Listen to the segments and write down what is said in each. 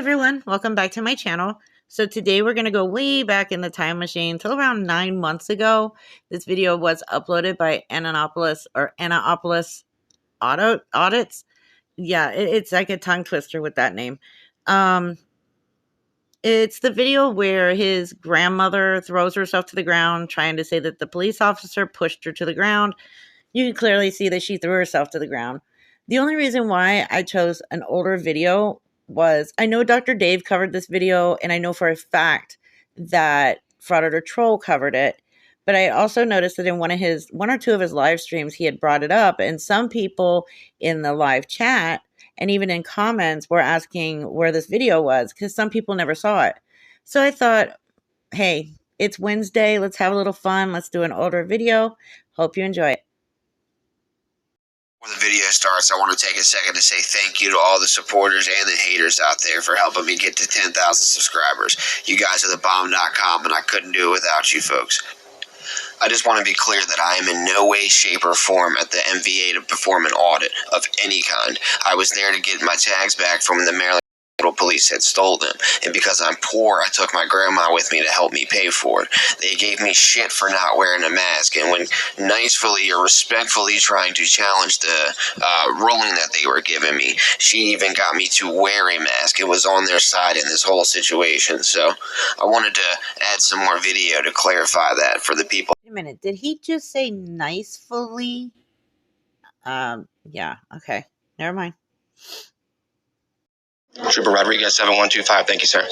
everyone, welcome back to my channel. So today we're going to go way back in the time machine till around 9 months ago. This video was uploaded by Annapolis Audits. Yeah, it's like a tongue twister with that name. It's the video where his grandmother throws herself to the ground trying to say that the police officer pushed her to the ground. You can clearly see that she threw herself to the ground. The only reason why I chose an older video was I know Dr. Dave covered this video, and I know for a fact that Frauditor Troll covered it. But I also noticed that in one or two of his live streams, he had brought it up, and some people in the live chat and even in comments were asking where this video was because some people never saw it. So I thought, hey, it's Wednesday. Let's have a little fun. Let's do an older video. Hope you enjoy it. Before the video starts, I want to take a second to say thank you to all the supporters and the haters out there for helping me get to 10,000 subscribers. You guys are the bomb.com, and I couldn't do it without you folks. I just want to be clear that I am in no way, shape, or form at the MVA to perform an audit of any kind. I was there to get my tags back from the Maryland police had stole them, and because I'm poor, I took my grandma with me to help me pay for it. They gave me shit for not wearing a mask, and when nicely or respectfully trying to challenge the ruling that they were giving me, she even got me to wear a mask. It was on their side in this whole situation, so I wanted to add some more video to clarify that for the people. Wait a minute, did he just say nicefully? Yeah, okay, never mind. Trooper Rodriguez, 7125. Thank you, sir.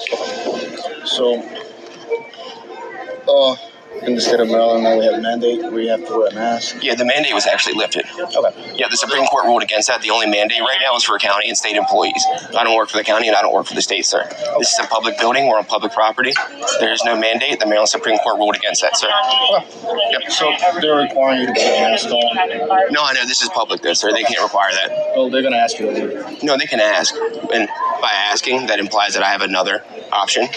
So, in the state of Maryland, now we have a mandate where you have to wear a mask. Yeah, the mandate was actually lifted. Okay. Yeah, the Supreme Court ruled against that. The only mandate right now is for county and state employees. I don't work for the county and I don't work for the state, sir. Okay. This is a public building. We're on public property. There is no mandate. The Maryland Supreme Court ruled against that, sir. Okay. Yep. So they're requiring you to put a mask on. No, I know. This is public, though, sir. They can't require that. Well, they're going to ask you to leave. No, they can ask. And by asking, that implies that I have another option.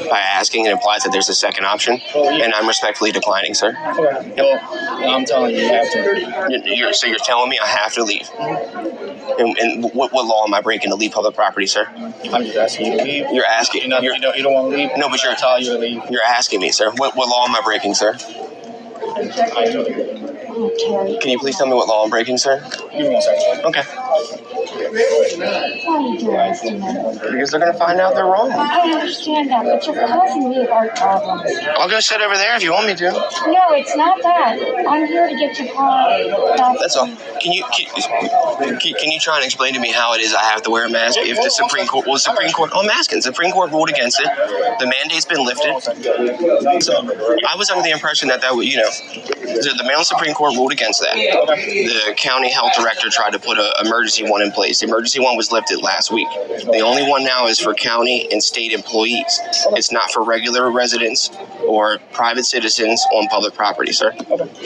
By asking, it implies that there's a second option. And I'm respectfully declining, sir. Okay. Well, I'm telling you, you have to. So you're telling me I have to leave? And what law am I breaking to leave public property, sir? I'm just asking you to leave. You're asking. You don't want to leave? No, but you're telling you to leave. You're asking me, sir. What law am I breaking, sir? I told you. Can you please tell me what law I'm breaking, sir? Give me 1 second. Okay. Because they're going to find out they're wrong. I understand that, but you're causing me our problems. I'll go sit over there if you want me to. No, it's not that. I'm here to get your car. That's all. Can you try and explain to me how it is I have to wear a mask if the Supreme Court, I'm asking, the Supreme Court ruled against it. The mandate's been lifted. So I was under the impression that would, the Maryland Supreme Court ruled against that. The county health director tried to put an emergency one in place. The emergency one was lifted last week. The only one now is for county and state employees. It's not for regular residents or private citizens on public property, sir.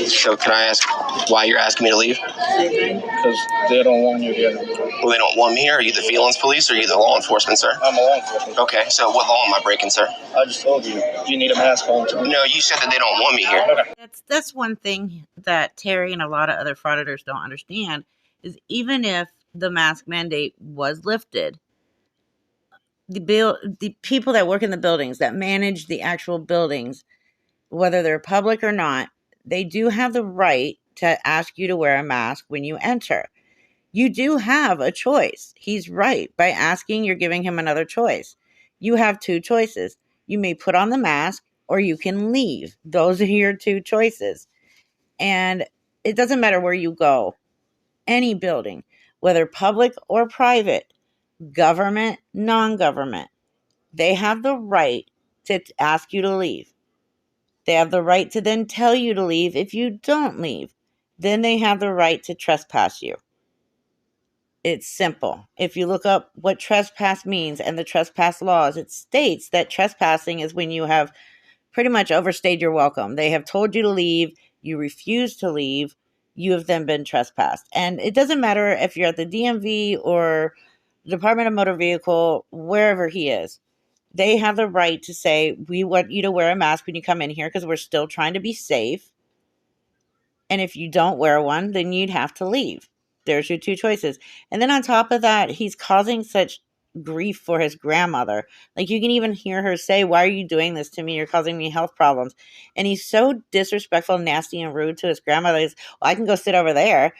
So can I ask why you're asking me to leave? Because they don't want you here. Well, they don't want me here. Are you the Feelings Police or are you the law enforcement, sir? I'm a law enforcement. Okay, so what law am I breaking, sir? I just told you. You need a mask on. No, you said that they don't want me here. Okay. That's one thing that Terry and a lot of other frauditors don't understand is even if the mask mandate was lifted, the people that work in the buildings, that manage the actual buildings, whether they're public or not, they do have the right to ask you to wear a mask when you enter. You do have a choice. He's right. By asking, you're giving him another choice. You have two choices. You may put on the mask or you can leave. Those are your two choices. And it doesn't matter where you go. Any building, whether public or private, government, non-government, they have the right to ask you to leave. They have the right to then tell you to leave if you don't leave. Then they have the right to trespass you. It's simple. If you look up what trespass means and the trespass laws, it states that trespassing is when you have pretty much overstayed your welcome. They have told you to leave. You refuse to leave. You have then been trespassed. And it doesn't matter if you're at the DMV or Department of Motor Vehicle, wherever he is. They have the right to say, we want you to wear a mask when you come in here because we're still trying to be safe. And if you don't wear one, then you'd have to leave. There's your two choices. And then on top of that, he's causing such grief for his grandmother. Like, you can even hear her say, "Why are you doing this to me? You're causing me health problems." And he's so disrespectful, nasty, and rude to his grandmother. He's, "Well, I can go sit over there."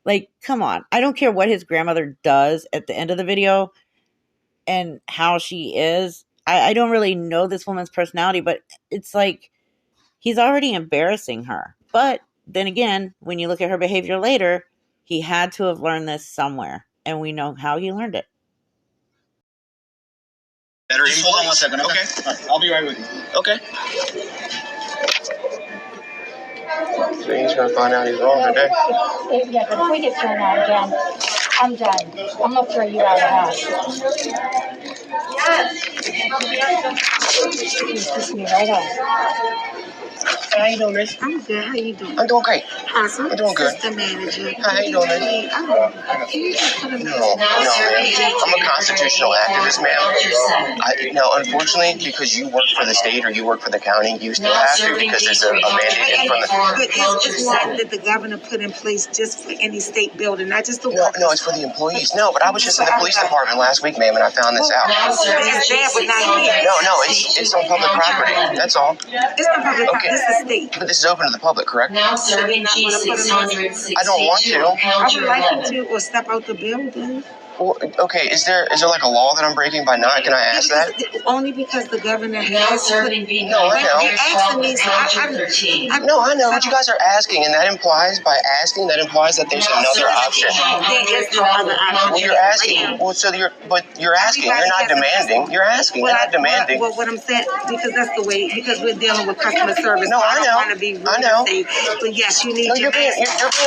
Like, come on. I don't care what his grandmother does at the end of the video and how she is. I don't really know this woman's personality, but it's like he's already embarrassing her. But then again, when you look at her behavior later, he had to have learned this somewhere, and we know how he learned it. Better just hold on 1 second, okay? Right, I'll be right with you. Okay. So he's gonna find out he's wrong today. Yeah, but if we get thrown out again, I'm done. I'm gonna throw you out of the house. You piss me right off. How you doing, miss? I'm good. How you doing? I'm doing great. Awesome. I'm doing good. Assistant manager. Hi, how you doing, miss? No, I'm a constitutional activist, ma'am. Unfortunately, because you work for the state or you work for the county, you still have to because there's a mandate in front of the... But it's not that the governor put in place just for any state building, not just the workers. No, it's for the employees. No, but I was just in the police department last week, ma'am, and I found this out. It's there, but not here. No, it's on public property. That's all. It's not public property. This is state. But this is open to the public, correct? Now serving G662. I don't want to. I would like you to, or step out the building. Well, okay, is there like a law that I'm breaking by not? Can I ask that? Only because the governor Now has serving put... B9. No, I know. You're asking me, so No, I know what you guys are asking, and that implies that there's another option. There is no other option. Well, you're asking. Well, you're asking. You're not demanding. You're asking. You're not demanding. Well, what I'm saying, because that's the way, because we're dealing with customer service. No, I know. don't want to be rude I know. and say, but yes, you need No, to... you're being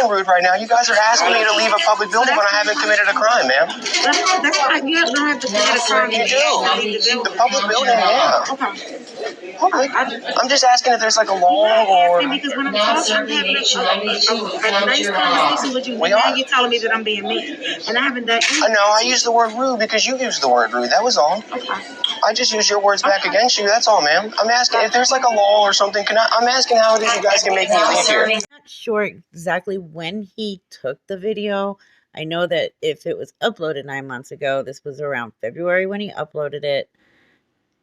rude right now. You guys are asking me to leave a public building when I haven't committed a crime, ma'am. That's fine. You don't have to commit a crime. You do. The public building, yeah. Okay. Public. I'm just asking if there's like a law or... Because when I'm talking, I'm having a nice conversation with you. We Now are. you're telling me that I'm being mean. And I haven't done anything. I know, I used the word rude because you used the word rude. That was all. Okay. I just used your words back against you. That's all, ma'am. I'm asking if there's like a law or something. I'm asking how it is you guys can make me leave here. I'm not sure exactly when he took the video. I know that if it was uploaded 9 months ago, this was around February when he uploaded it.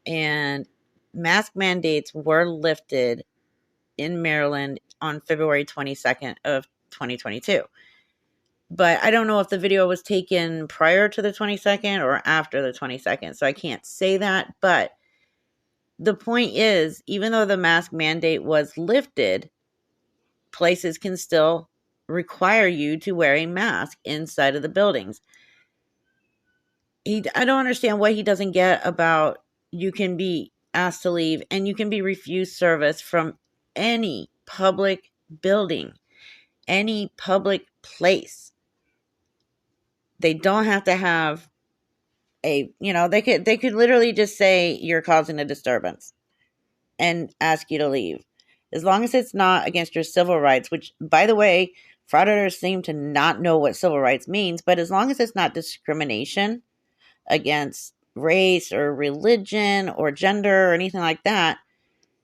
And mask mandates were lifted in Maryland on February 22nd of 2022. But I don't know if the video was taken prior to the 22nd or after the 22nd. So I can't say that. But the point is, even though the mask mandate was lifted, places can still require you to wear a mask inside of the buildings. I don't understand what he doesn't get about you can be asked to leave and you can be refused service from any public building, any public place. They don't have to have they could literally just say you're causing a disturbance and ask you to leave. As long as it's not against your civil rights, which, by the way, frauditors seem to not know what civil rights means, but as long as it's not discrimination against race or religion or gender or anything like that,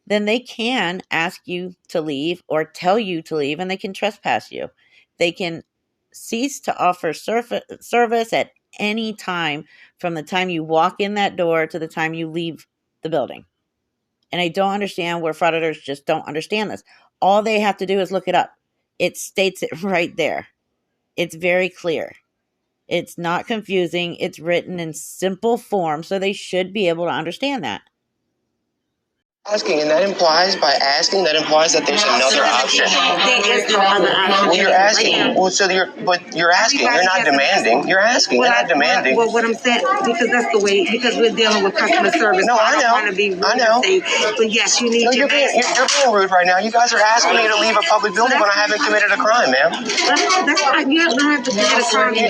then they can ask you to leave or tell you to leave, and they can trespass you. They can cease to offer service at any time from the time you walk in that door to the time you leave the building. And I don't understand where frauditors just don't understand this. All they have to do is look it up. It states it right there. It's very clear. It's not confusing. It's written in simple form, so they should be able to understand that. Asking, and that implies that there's another option. There is no other option. Well, you're asking. Well, you're asking. You're not demanding. You're asking. You're not demanding. Well, what I'm saying, because that's the way, because we're dealing with customer service. No, I know. don't want to be rude I know. and say, but yes, you need No, to... you're being rude right now. You guys are asking me to leave a public building when I haven't committed a crime, ma'am. That's fine. You don't have to commit a crime. You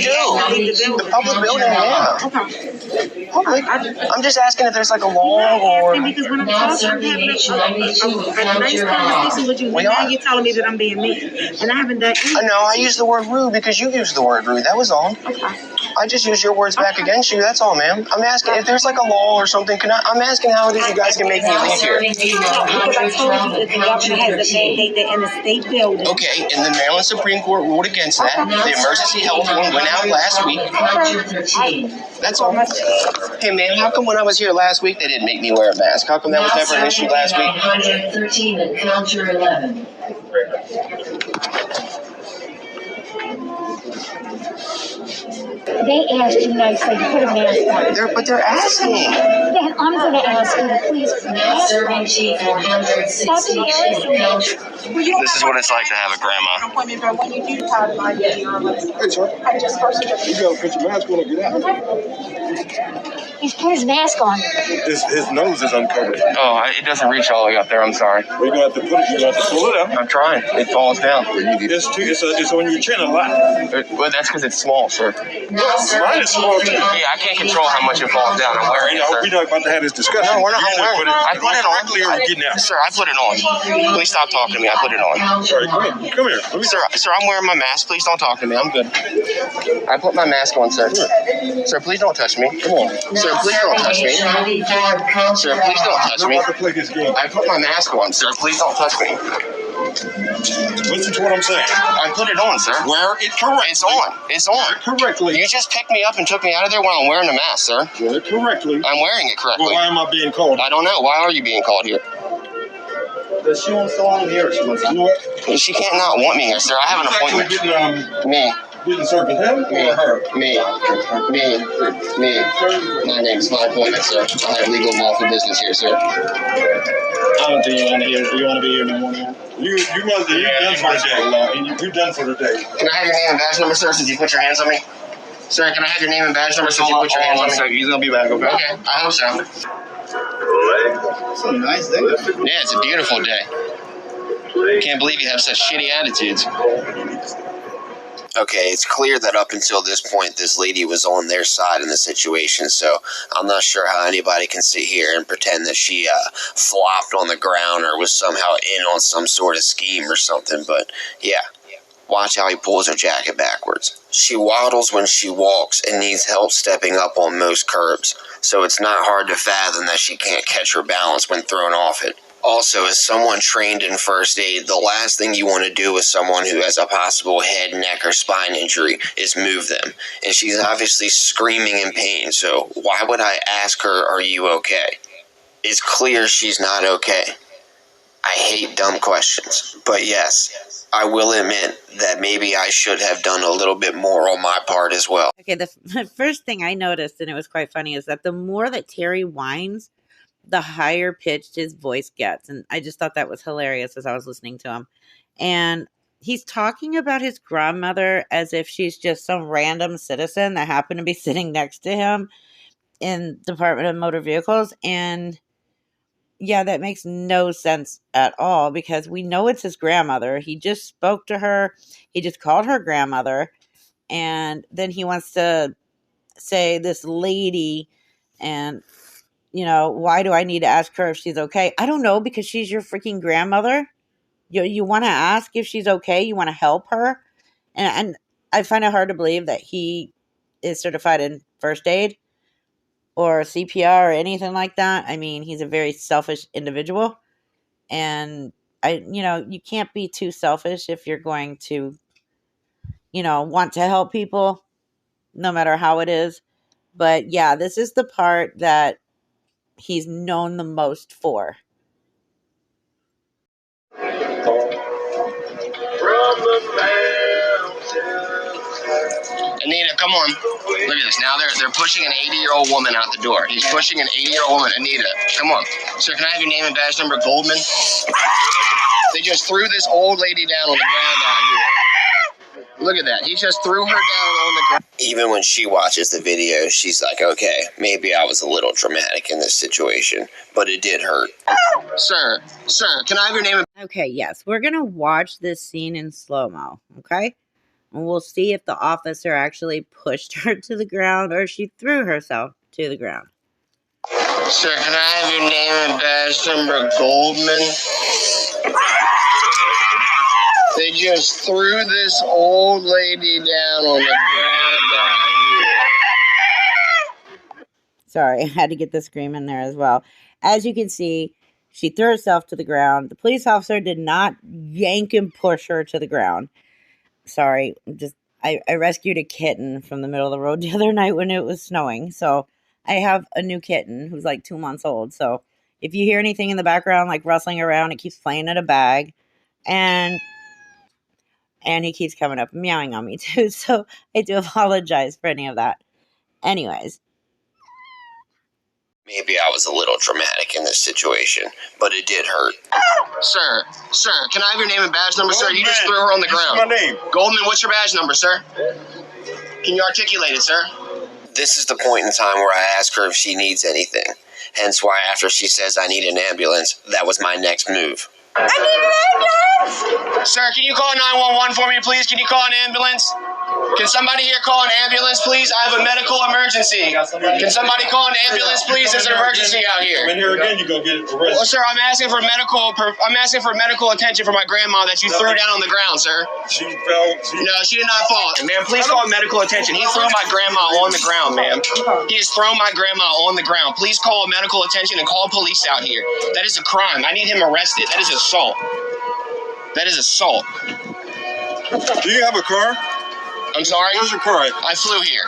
do. The public building, yeah. Okay. Public. I'm just asking if there's like a law or... Because when I'm talking, I'm having a nice conversation with you. Now you're telling me that I'm being mean. And I haven't done anything. No, I used the word rude because you used the word rude. That was all. Okay. I just used your words back against you. That's all, ma'am. I'm asking if there's like a law or something. I'm asking how it is you guys can make me leave here. Because I told you that the governor has a mandate that in the state building. Okay, and the Maryland Supreme Court ruled against that. The emergency health one went out last week. That's all. Hey, man, how come when I was here last week they didn't make me wear a mask? How come that was never an issue last week? 113 and counter 11. They asked you nicely to put a mask on. But they're asking. Then I'm going to ask you to please put a mask on. Serving chief 116 That's embarrassing. This is what it's like to have a grandma. But when you do have my Hey, sir. I just first You gotta put your mask on and get out. He's put his mask on. His nose is uncovered. Oh, it doesn't reach all the way up there. I'm sorry. You're gonna have to pull it out. I'm trying. It falls down. It's on your chin a lot. Well, that's because it's small, sir. Mine is small too. Yeah, I can't control how much it falls down. I'm wearing it, sir. We're not about to have this discussion. No, we're not. You I'm wearing it. I put it on. correctly or getting out. Sir, I put it on. Please stop talking to me. I put it on. Sorry, come here. Let me. Sir, I'm wearing my mask. Please don't talk to me. I'm good. I put my mask on, sir. Sir, please don't touch me. Come on. Sir, please don't touch me. Sir, please don't touch me. I'm about to play this game. I put my mask on, sir. Please don't touch me. Listen to what I'm saying. I put it on, sir. Wear it correctly. It's on. It's on. Correctly. You just picked me up and took me out of there while I'm wearing a mask, sir. Wear it correctly. I'm wearing it correctly. Well, why am I being called? I don't know. Why are you being called here? Does she want to on here? She wants to do it. She can't not want me here, sir. I have an appointment. Me. Getting served with him or her? Me. My name's my appointment, sir. I have legal lawful business here, sir. I don't think you want to hear. You want to be here no more now? You're done for the day. You're done for the day. Can I have your name and badge number, sir, since you put your hands on me? Sir, can I have your name and badge number since you put your hands on me? He's gonna be back. Okay, I hope so. It's a nice day. Yeah, it's a beautiful day. Can't believe you have such shitty attitudes. Okay, it's clear that up until this point, this lady was on their side in the situation, so I'm not sure how anybody can sit here and pretend that she flopped on the ground or was somehow in on some sort of scheme or something, but yeah. Watch how he pulls her jacket backwards. She waddles when she walks and needs help stepping up on most curbs, so it's not hard to fathom that she can't catch her balance when thrown off it. Also, as someone trained in first aid, the last thing you want to do with someone who has a possible head, neck, or spine injury is move them. And she's obviously screaming in pain, so why would I ask her, are you okay? It's clear she's not okay. I hate dumb questions, but yes, I will admit that maybe I should have done a little bit more on my part as well. Okay, the first thing I noticed, and it was quite funny, is that the more that Terry whines, the higher pitched his voice gets. And I just thought that was hilarious as I was listening to him. And he's talking about his grandmother as if she's just some random citizen that happened to be sitting next to him in the Department of Motor Vehicles. And yeah, that makes no sense at all because we know it's his grandmother. He just spoke to her. He just called her grandmother. And then he wants to say this lady and, you know, why do I need to ask her if she's okay? I don't know, because she's your freaking grandmother. You want to ask if she's okay. You want to help her. And I find it hard to believe that he is certified in first aid or CPR or anything like that. I mean, he's a very selfish individual. And you can't be too selfish if you're going to, want to help people, no matter how it is. But yeah, this is the part that he's known the most for. Anita, come on. Look at this. Now they're pushing an 80-year-old woman out the door. He's pushing an 80-year-old woman. Anita, come on. Sir, can I have your name and badge number? Goldman? They just threw this old lady down on the ground out here. Look at that. He just threw her down on the ground. Even when she watches the video, she's like, okay, maybe I was a little dramatic in this situation, but it did hurt. Sir, can I have your name and... Okay, yes. We're going to watch this scene in slow-mo, okay? And we'll see if the officer actually pushed her to the ground or she threw herself to the ground. Sir, can I have your name and badge number, Goldman? They just threw this old lady down on the ground. Sorry, I had to get the scream in there as well. As you can see, she threw herself to the ground. The police officer did not yank and push her to the ground. Sorry, I rescued a kitten from the middle of the road the other night when it was snowing. So I have a new kitten who's like 2 months old. So if you hear anything in the background like rustling around, it keeps playing in a bag. And he keeps coming up and meowing on me too. So I do apologize for any of that. Anyways. Maybe I was a little dramatic in this situation, but it did hurt. Sir, can I have your name and badge number, sir? You just threw her on the ground. What's my name? Goldman, what's your badge number, sir? Can you articulate it, sir? This is the point in time where I ask her if she needs anything. Hence why after she says I need an ambulance, that was my next move. I need an ambulance! Sir, can you call 911 for me, please? Can you call an ambulance? Can somebody here call an ambulance, please? I have a medical emergency. Can somebody call an ambulance, please? There's an emergency out here. Come in here again, you go get arrested. Well, sir, I'm asking for medical attention for my grandma that you threw down on the ground, sir. She fell. No, she did not fall. Ma'am, please call medical attention. He threw my grandma on the ground, ma'am. He has thrown my grandma on the ground. Please call medical attention and call police out here. That is a crime. I need him arrested. That is assault. That is assault. Do you have a car? I'm sorry? Where's your car at? I flew here.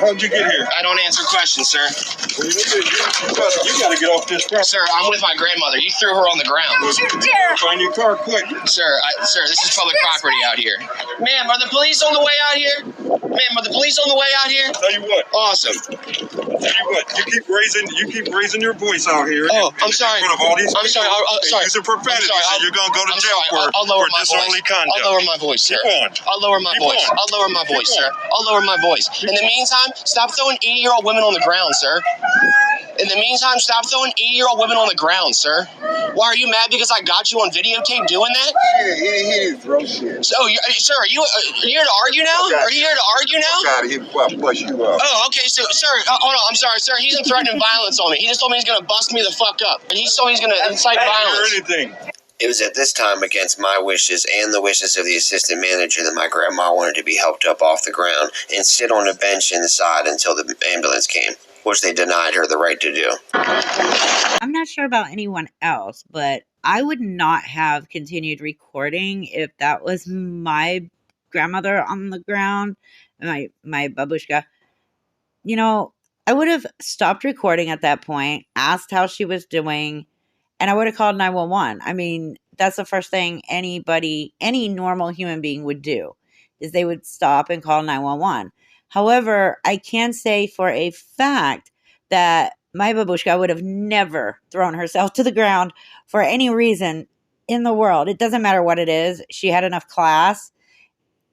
How'd you get here? I don't answer questions, sir. Well, you gotta get off this property. Sir, I'm with my grandmother. You threw her on the ground. You dare! Find your car quick. Sir, this is public property out here. Ma'am, are the police on the way out here? Ma'am, are the police on the way out here? Tell you what. Awesome. Tell you what. You keep raising your voice out here. Oh, I'm sorry. In front of all these I'm sorry. Using profanity, so you're gonna go to jail for disorderly conduct. I'll lower my voice, sir. Keep on. I'll lower my voice. on. I'll lower my voice, sir. I'll lower my voice. In the meantime, stop throwing 80-year-old women on the ground, sir. In the meantime, stop throwing 80-year-old women on the ground, sir. Why are you mad because I got you on videotape doing that? He didn't throw shit. So, sir, are you here to argue now? Are you here to argue now? Out of here before I bust you up. Oh, okay. So, sir, hold on. I'm sorry, sir. He's threatening violence on me. He just told me he's going to bust me the fuck up. And he told me he's going to incite violence. Anything. It was at this time, against my wishes and the wishes of the assistant manager, that my grandma wanted to be helped up off the ground and sit on a bench inside until the ambulance came, which they denied her the right to do. I'm not sure about anyone else, but I would not have continued recording if that was my grandmother on the ground, my babushka. You know, I would have stopped recording at that point, asked how she was doing, and I would have called 911. I mean, that's the first thing any normal human being would do, is they would stop and call 911. However, I can say for a fact that my babushka would have never thrown herself to the ground for any reason in the world. It doesn't matter what it is. She had enough class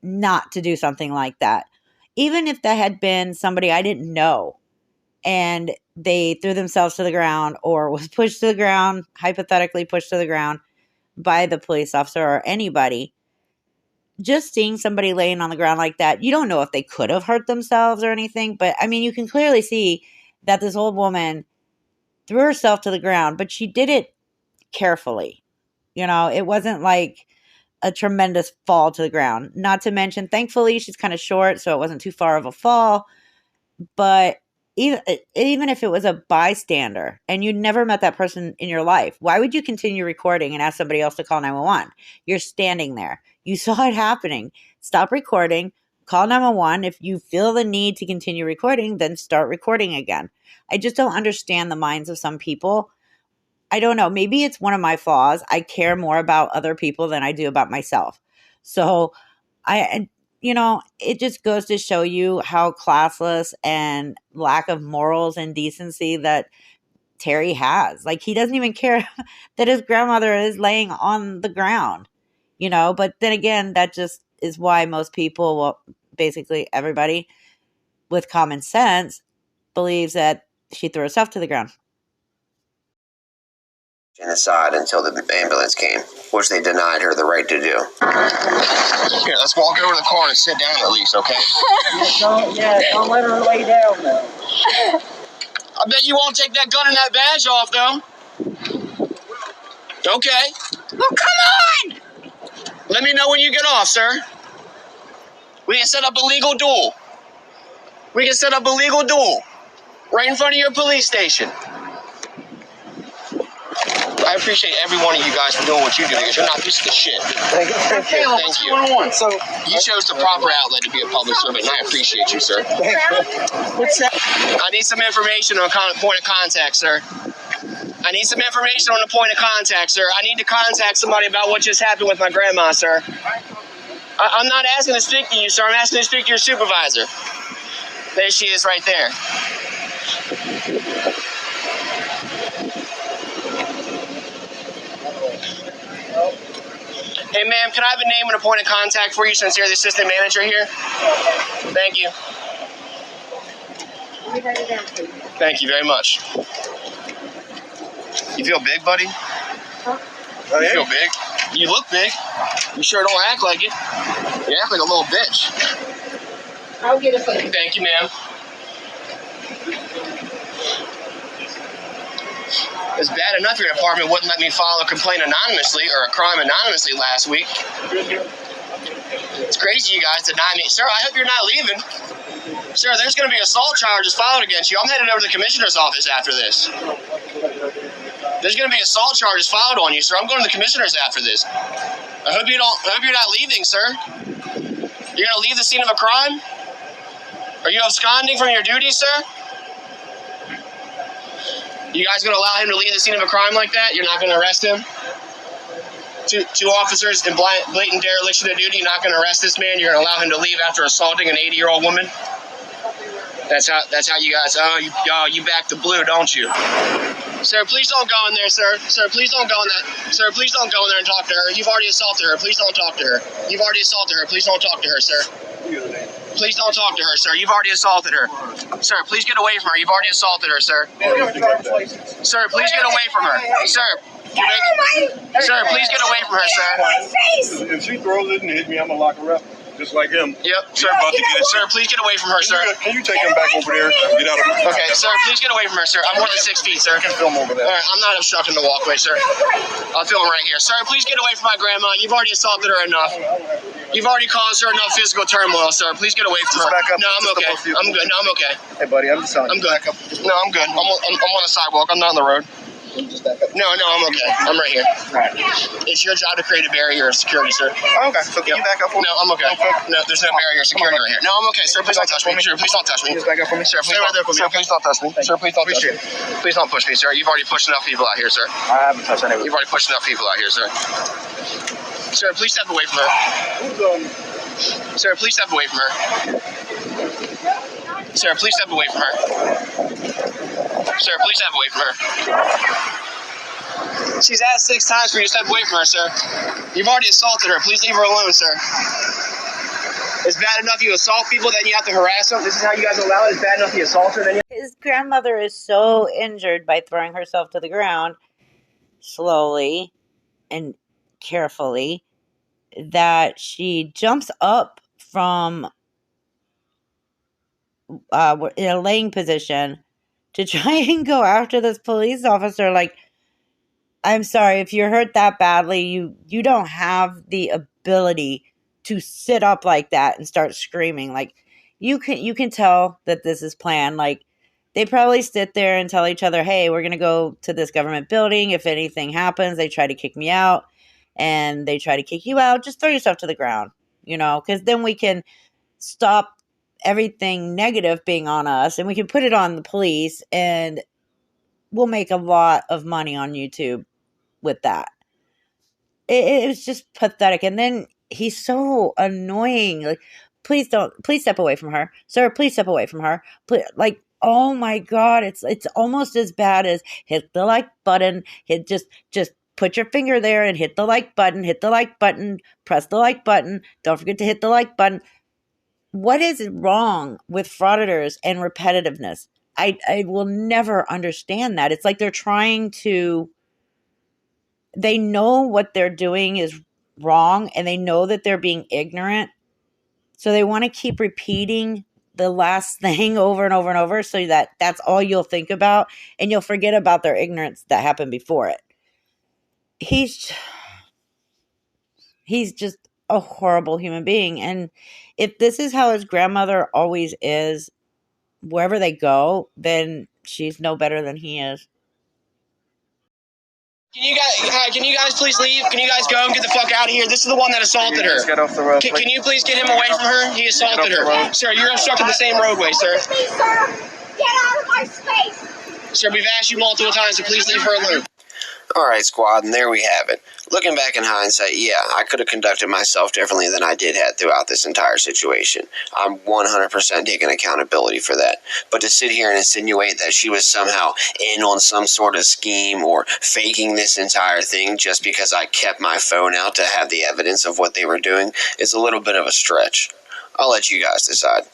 not to do something like that. Even if that had been somebody I didn't know and they threw themselves to the ground or was pushed to the ground, hypothetically pushed to the ground by the police officer or anybody, just seeing somebody laying on the ground like that, you don't know if they could have hurt themselves or anything. But I mean, you can clearly see that this old woman threw herself to the ground, but she did it carefully. You know, it wasn't like a tremendous fall to the ground. Not to mention, thankfully, she's kind of short, so it wasn't too far of a fall. But even if it was a bystander and you never met that person in your life, why would you continue recording and ask somebody else to call 911? You're standing there. You saw it happening. Stop recording. Call 911. If you feel the need to continue recording, then start recording again. I just don't understand the minds of some people. I don't know. Maybe it's one of my flaws. I care more about other people than I do about myself. So it just goes to show you how classless and lack of morals and decency that Terry has. Like, he doesn't even care that his grandmother is laying on the ground, but then again, that just is why most people, well, basically everybody with common sense believes that she threw herself to the ground. Inside until the ambulance came, which they denied her the right to do. Here, let's walk over to the car and sit down at least, okay? Don't let her lay down now. I bet you won't take that gun and that badge off, though. Okay. Well, come on! Let me know when you get off, sir. We can set up a legal duel. We can set up a legal duel right in front of your police station. I appreciate every one of you guys for doing what you do because you're not pieces of shit. Thank you. Thank you. What's going on? So You chose the proper outlet to be a public servant, and I appreciate you, sir. what's that? I need some information on point of contact, sir. I need some information on the point of contact, sir. I need to contact somebody about what just happened with my grandma, sir. I'm not asking to speak to you, sir. I'm asking to speak to your supervisor. There she is right there. Hey, ma'am, can I have a name and a point of contact for you since you're the assistant manager here? Thank you. Thank you very much. You feel big, buddy? You feel big? You look big. You sure don't act like it. You act like a little bitch. I'll get it for you. Thank you, ma'am. It's bad enough your department wouldn't let me file a complaint anonymously or a crime anonymously last week. It's crazy you guys deny me. Sir, I hope you're not leaving. Sir, there's going to be assault charges filed against you. I'm headed over to the commissioner's office after this. There's going to be assault charges filed on you, sir. I'm going to the commissioner's after this. I hope you're not leaving, sir. You're going to leave the scene of a crime? Are you absconding from your duties, sir? You guys going to allow him to leave the scene of a crime like that? You're not going to arrest him? Two officers in blatant dereliction of duty. You're not going to arrest this man. You're going to allow him to leave after assaulting an 80-year-old woman. That's how you guys. You back the blue, don't you? Sir, please don't go in there, sir. Sir, please don't go in that. Sir, please don't go in there and talk to her. You've already assaulted her. Please don't talk to her. You've already assaulted her. Please don't talk to her, sir. Please don't talk to her, sir. You've already assaulted her. Sir, please get away from her. You've already assaulted her, sir. Sir, please get away from her. Sir. Sir, please get away from her, sir. If she throws it and hit me, I'm gonna lock her up. Just like him. Yep. Sir, sir, please get away from her, sir. Can you take him back over there? Get out of here. Okay, sir, please get away from her, sir. I'm more than 6 feet, sir. I can film over there. All right, I'm not obstructing the walkway, sir. I'll film right here. Sir, please get away from my grandma. You've already assaulted her enough. You've already caused her enough physical turmoil, sir. Please get away from her. Back up. No, I'm okay. I'm good. No, I'm okay. Hey, buddy, I'm just telling you. I'm good. No, I'm good. I'm on the sidewalk. I'm not on the road. Just back up. No, I'm okay. I'm right here. Right. It's your job to create a barrier of security, sir. Oh, okay. So can you back up for me? No, I'm okay. No, there's no barrier of security right here. No, I'm okay, sir. Please don't touch me. Sir, please don't touch me. Just back up for me. Sir, please don't touch me. Sir, please don't touch me. Please don't push me, sir. You've already pushed enough people out here, sir. I haven't touched anybody. You've already pushed enough people out here, sir. Sir, please step away from her. Sir, please step away from her. Sir, please step away from her. Sir, please step away from her. She's asked 6 times for you to step away from her, sir. You've already assaulted her. Please leave her alone, sir. It's bad enough you assault people, then you have to harass them. This is how you guys allow it? It's bad enough you assault her, then you... His grandmother is so injured by throwing herself to the ground slowly and carefully that she jumps up from in a laying position to try and go after this police officer. Like, I'm sorry, if you're hurt that badly, you don't have the ability to sit up like that and start screaming. Like, you can tell that this is planned. Like, they probably sit there and tell each other, hey, we're going to go to this government building. If anything happens, they try to kick me out and they try to kick you out. Just throw yourself to the ground, because then we can stop everything negative being on us and we can put it on the police and we'll make a lot of money on YouTube with that. It was just pathetic. And then he's so annoying. Like, please step away from her. Sir, please step away from her. Please, like, oh my God, it's almost as bad as hit the like button. Hit just put your finger there and hit the like button, press the like button. Don't forget to hit the like button. What is wrong with frauditors and repetitiveness? I will never understand that. It's like they're trying to, they know what they're doing is wrong and they know that they're being ignorant. So they want to keep repeating the last thing over and over and over, so that that's all you'll think about, and you'll forget about their ignorance that happened before it. He's just a horrible human being. And if this is how his grandmother always is, wherever they go, then she's no better than he is. Can you guys please leave? Can you guys go and get the fuck out of here? This is the one that assaulted her. Get off the road. Can you please get him away from her? He assaulted her. Sir, you're obstructing the same roadway, sir. Please, sir, get out of my space. Sir, we've asked you multiple times to please leave her alone. Alright, squad, and there we have it. Looking back in hindsight, yeah, I could have conducted myself differently than I did had throughout this entire situation. I'm 100% taking accountability for that. But to sit here and insinuate that she was somehow in on some sort of scheme or faking this entire thing just because I kept my phone out to have the evidence of what they were doing is a little bit of a stretch. I'll let you guys decide.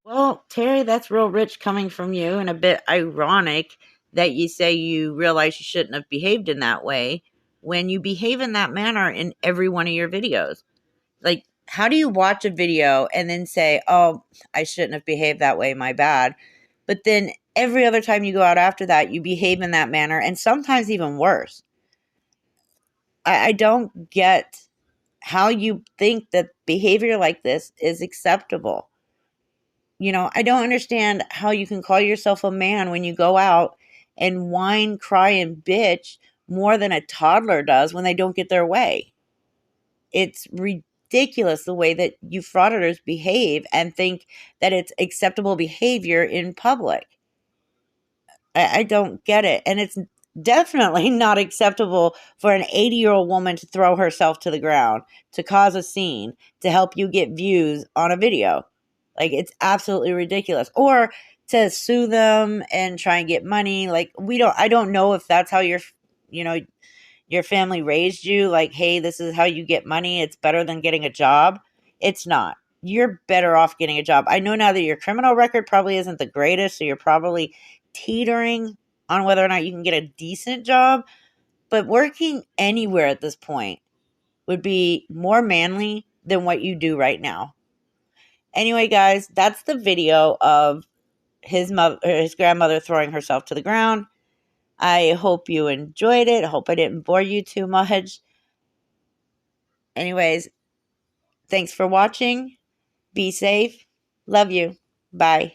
Well, Terry, that's real rich coming from you, and a bit ironic that you say you realize you shouldn't have behaved in that way when you behave in that manner in every one of your videos. Like, how do you watch a video and then say, oh, I shouldn't have behaved that way, my bad? But then every other time you go out after that, you behave in that manner, and sometimes even worse. I don't get how you think that behavior like this is acceptable. I don't understand how you can call yourself a man when you go out and whine, cry, and bitch more than a toddler does when they don't get their way. It's ridiculous the way that you frauditors behave and think that it's acceptable behavior in public. I don't get it. And it's definitely not acceptable for an 80-year-old woman to throw herself to the ground, to cause a scene, to help you get views on a video. Like, it's absolutely ridiculous. Or to sue them and try and get money. Like, I don't know if that's how your family raised you. Like, hey, this is how you get money. It's better than getting a job. It's not. You're better off getting a job. I know now that your criminal record probably isn't the greatest, so you're probably teetering on whether or not you can get a decent job. But working anywhere at this point would be more manly than what you do right now. Anyway, guys, that's the video of his grandmother throwing herself to the ground. I hope you enjoyed it. I hope I didn't bore you too much. Anyways, thanks for watching. Be safe. Love you. Bye.